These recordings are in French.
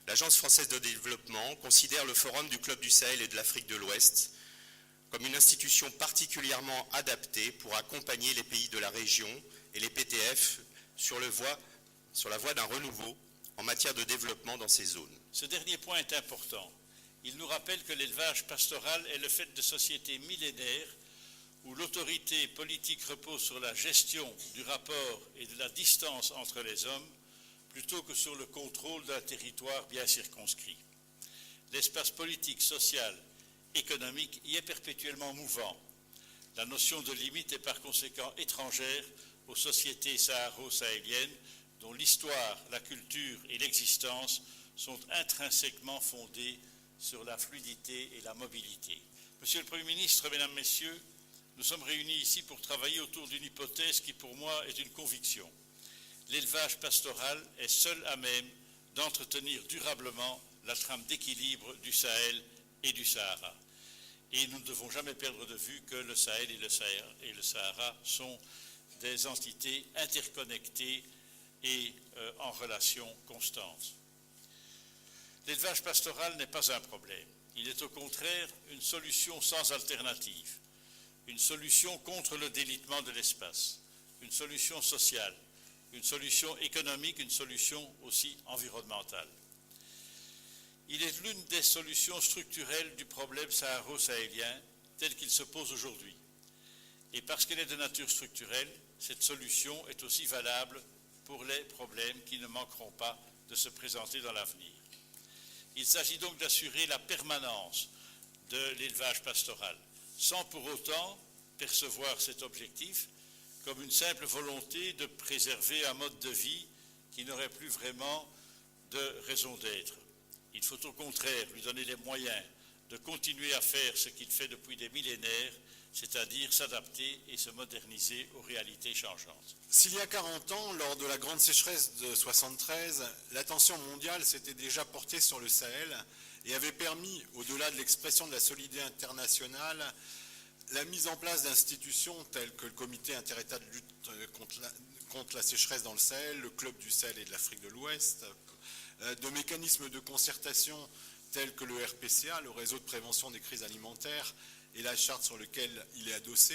l'Agence française de développement considère le Forum du Club du Sahel et de l'Afrique de l'Ouest comme une institution particulièrement adaptée pour accompagner les pays de la région et les PTF sur la voie d'un renouveau en matière de développement dans ces zones. Ce dernier point est important. Il nous rappelle que l'élevage pastoral est le fait de sociétés millénaires où l'autorité politique repose sur la gestion du rapport et de la distance entre les hommes plutôt que sur le contrôle d'un territoire bien circonscrit. L'espace politique, social, économique y est perpétuellement mouvant. La notion de limite est par conséquent étrangère aux sociétés saharo-sahéliennes dont l'histoire, la culture et l'existence sont intrinsèquement fondées sur la fluidité et la mobilité. Monsieur le Premier ministre, Mesdames, Messieurs, nous sommes réunis ici pour travailler autour d'une hypothèse qui pour moi est une conviction. L'élevage pastoral est seul à même d'entretenir durablement la trame d'équilibre du Sahel et du Sahara. Et nous ne devons jamais perdre de vue que le Sahel et le Sahara sont des entités interconnectées et en relation constante. L'élevage pastoral n'est pas un problème. Il est au contraire une solution sans alternative, une solution contre le délitement de l'espace, une solution sociale, une solution économique, une solution aussi environnementale. Il est l'une des solutions structurelles du problème saharo-sahélien tel qu'il se pose aujourd'hui. Et parce qu'elle est de nature structurelle, cette solution est aussi valable pour les problèmes qui ne manqueront pas de se présenter dans l'avenir. Il s'agit donc d'assurer la permanence de l'élevage pastoral, sans pour autant percevoir cet objectif comme une simple volonté de préserver un mode de vie qui n'aurait plus vraiment de raison d'être. Il faut au contraire lui donner les moyens de continuer à faire ce qu'il fait depuis des millénaires, c'est-à-dire s'adapter et se moderniser aux réalités changeantes. S'il y a 40 ans, lors de la grande sécheresse de 1973, l'attention mondiale s'était déjà portée sur le Sahel et avait permis, au-delà de l'expression de la solidarité internationale, la mise en place d'institutions telles que le Comité interétat de lutte contre la sécheresse dans le Sahel, le Club du Sahel et de l'Afrique de l'Ouest, de mécanismes de concertation tels que le RPCA, le réseau de prévention des crises alimentaires, et la charte sur laquelle il est adossé.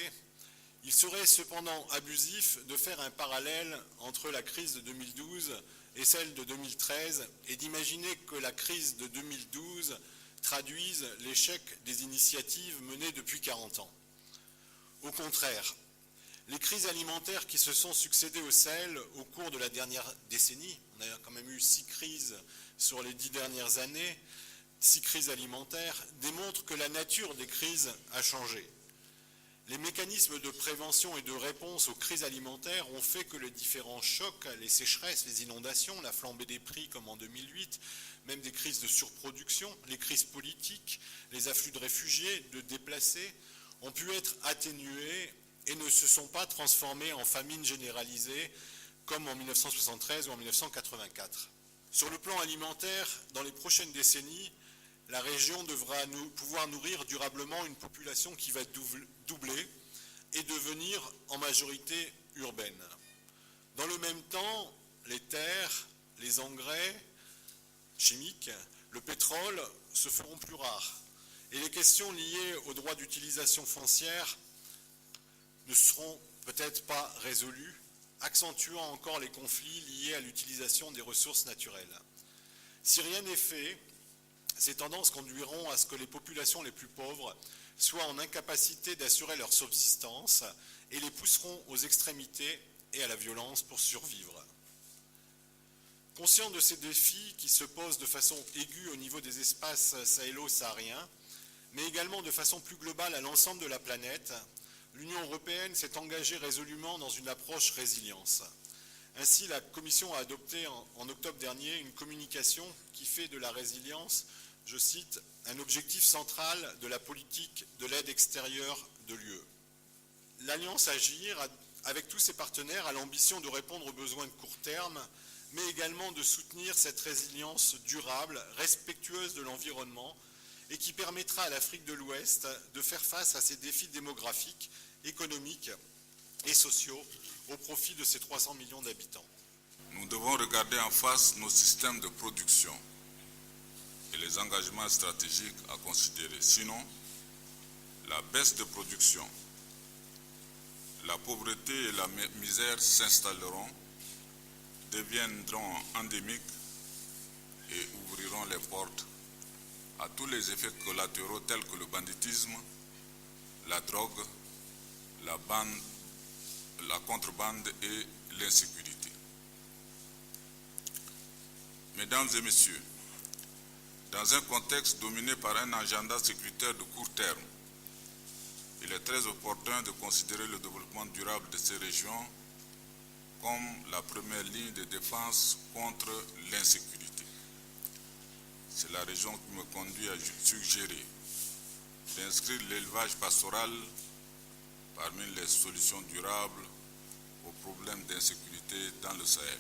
Il serait cependant abusif de faire un parallèle entre la crise de 2012 et celle de 2013 et d'imaginer que la crise de 2012 traduise l'échec des initiatives menées depuis 40 ans. Au contraire, les crises alimentaires qui se sont succédées au Sahel au cours de la dernière décennie, on a quand même eu 6 crises sur les 10 dernières années, 6 crises alimentaires, démontrent que la nature des crises a changé. Les mécanismes de prévention et de réponse aux crises alimentaires ont fait que les différents chocs, les sécheresses, les inondations, la flambée des prix comme en 2008, même des crises de surproduction, les crises politiques, les afflux de réfugiés, de déplacés, ont pu être atténués et ne se sont pas transformés en famine généralisée comme en 1973 ou en 1984. Sur le plan alimentaire, dans les prochaines décennies, la région devra pouvoir nourrir durablement une population qui va doubler et devenir en majorité urbaine. Dans le même temps, les terres, les engrais chimiques, le pétrole se feront plus rares. Et les questions liées au droit d'utilisation foncière ne seront peut-être pas résolues, accentuant encore les conflits liés à l'utilisation des ressources naturelles. Si rien n'est fait, ces tendances conduiront à ce que les populations les plus pauvres soient en incapacité d'assurer leur subsistance et les pousseront aux extrémités et à la violence pour survivre. Conscient de ces défis qui se posent de façon aiguë au niveau des espaces sahélo-sahariens, mais également de façon plus globale à l'ensemble de la planète, l'Union européenne s'est engagée résolument dans une approche résilience. Ainsi, la Commission a adopté en octobre dernier une communication qui fait de la résilience, je cite, un objectif central de la politique de l'aide extérieure de l'UE. L'Alliance Agir, avec tous ses partenaires, a l'ambition de répondre aux besoins de court terme, mais également de soutenir cette résilience durable, respectueuse de l'environnement, et qui permettra à l'Afrique de l'Ouest de faire face à ses défis démographiques, économiques et sociaux au profit de ses 300 millions d'habitants. Nous devons regarder en face nos systèmes de production et les engagements stratégiques à considérer. Sinon, la baisse de production, la pauvreté et la misère s'installeront, deviendront endémiques et ouvriront les portes à tous les effets collatéraux tels que le banditisme, la drogue, la contrebande et l'insécurité. Mesdames et messieurs, dans un contexte dominé par un agenda sécuritaire de court terme, il est très opportun de considérer le développement durable de ces régions comme la première ligne de défense contre l'insécurité. C'est la raison qui me conduit à suggérer d'inscrire l'élevage pastoral parmi les solutions durables aux problèmes d'insécurité dans le Sahel.